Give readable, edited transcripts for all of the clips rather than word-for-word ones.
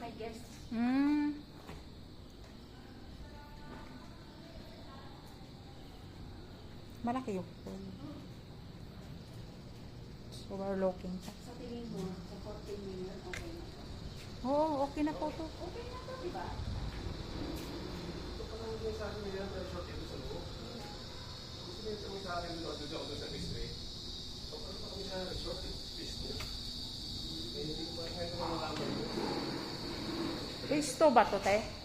may guest. Malaki yung pool. So, we're looking. Sa tingin mo, sa 14 million, okay na to? Oo, okay na po to. Okay na to, di ba? Ito pa lang yung sa akin nila, pero short ito sa loob. Gusto nyo ito sa akin doon ako sa display. So, paano pa kami sa short space niya? Eh, hindi ko pa kahit ano malaman yun. Phase 2 ba to, te?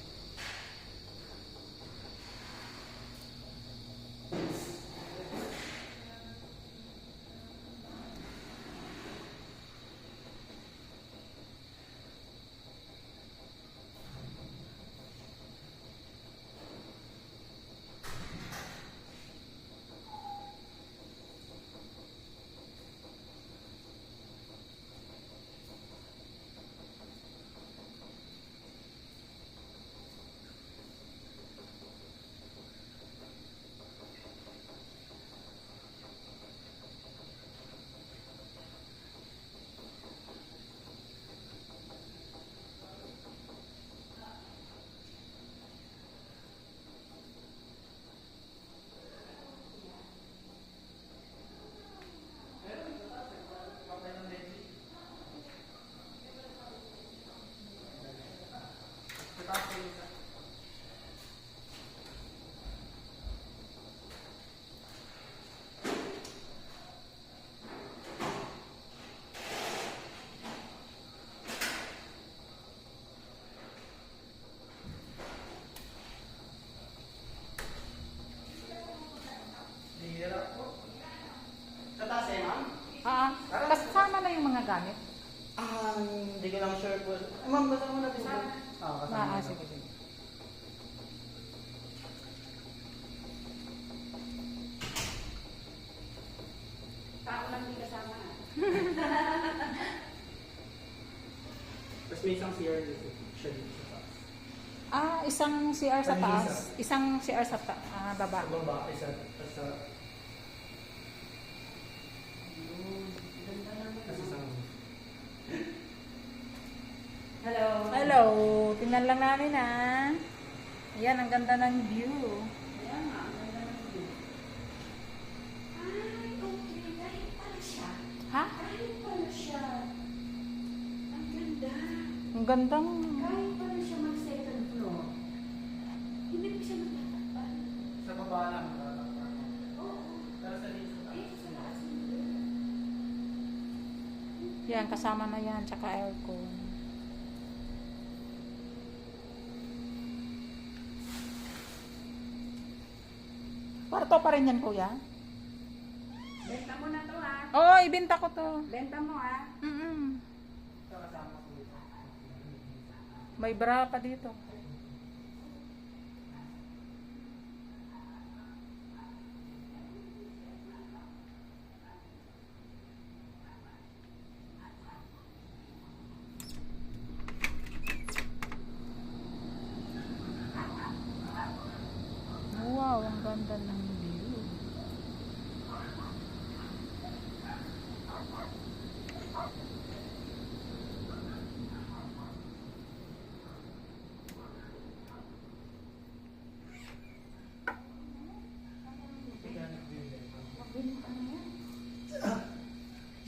Sa taas eh, ma'am? Kasama na yung mga gamit. Hindi ko lang sure po. Ma'am, basta mo natin sa... kasama. Sige, sige. Tao lang di kasama. Tapos may isang CR dito. Siya dito sa taas. Isang CR sa Kanina. taas. Isang CR sa baba. Sa baba, isa sa... Tapos isang... Hello. Hello! Tingnan lang namin Ayan, ang ganda ng view. Ayan nga, ang ganda ng view. Ay, okay. Kahit pala siya. Ha? Kahit pala siya. Ang ganda. Ang gandang... Kahit pala siya mag-second floor. Hindi mo siya magtatakpan. Sa baba lang. Oo. Pero sa dito sa Eh, taas. sa taas hindi. Yan, kasama na yan. Tsaka aircon. Kwarto pa rin yan, kuya? Benta mo na to ha. Oo, ibenta ko to. Benta mo ha. Kasama ko dito. May bra pa dito. Wow, ang ganda ng view.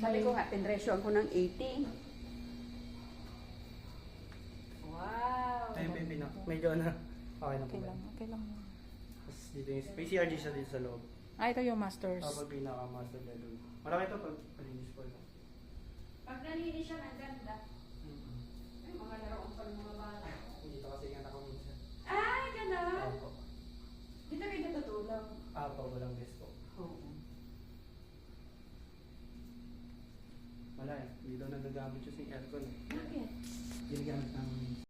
Sabi ko nga, pinresyon ko ng 80. Wow. Ayun pa yung pinak. Medyo na. Okay na po. Okay lang, okay lang. Tapos dito yung... May CRG siya dito sa loob. Ito yung masters. Pag pinaka-master bedroom. Malaki ito pag palinis po lang. Pag nalinis siya, ang ganda. May mga laruan pa ng mga bata. Dito kasi nga ako minsan. Ay, gano'n. Opo. Dito kayo natutulog. Apo, walang desk po. Oo. Wala eh. Dito na nagamit yung aircon eh. Bakit? Ginagamit ng